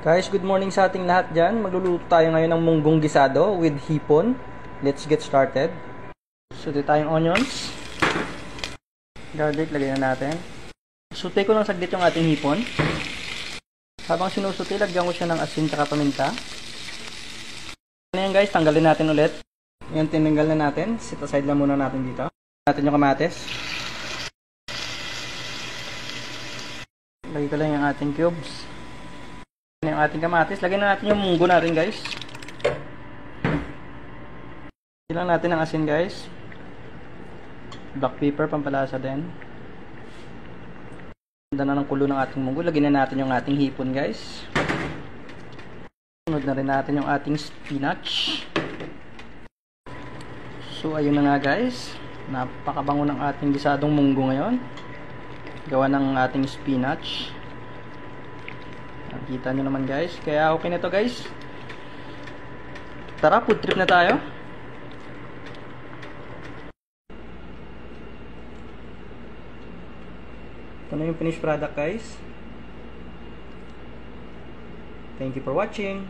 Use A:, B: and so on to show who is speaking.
A: Guys, good morning sa ating lahat dyan. Magluluto tayo ngayon ng munggong gisado with hipon. Let's get started. Sute tayong onions. Garlic, lagay na natin. Sute ko lang saglit yung ating hipon. Habang sinusute, lagyan ko siya ng asin at paminta. Ano yan guys, tanggalin natin ulit. Yan, tinanggal na natin. Sit aside lang muna natin dito. Natin yung kamatis. Lagay ko lang yung ating cubes. Yung ating kamatis, lagyan na natin yung munggo natin guys. Ilang natin ng asin guys. Black pepper, pampalasa din. Ganda na ng kulo ng ating munggo. Lagyan na natin yung ating hipon guys. Sunod na rin natin yung ating spinach. So ayun na nga guys. Napakabango ng ating gisadong munggo ngayon. Gawa ng ating spinach. Nakita nyo naman guys. Kaya okay na to guys. Tara, food trip na tayo. Ito na yung finished product guys. Thank you for watching.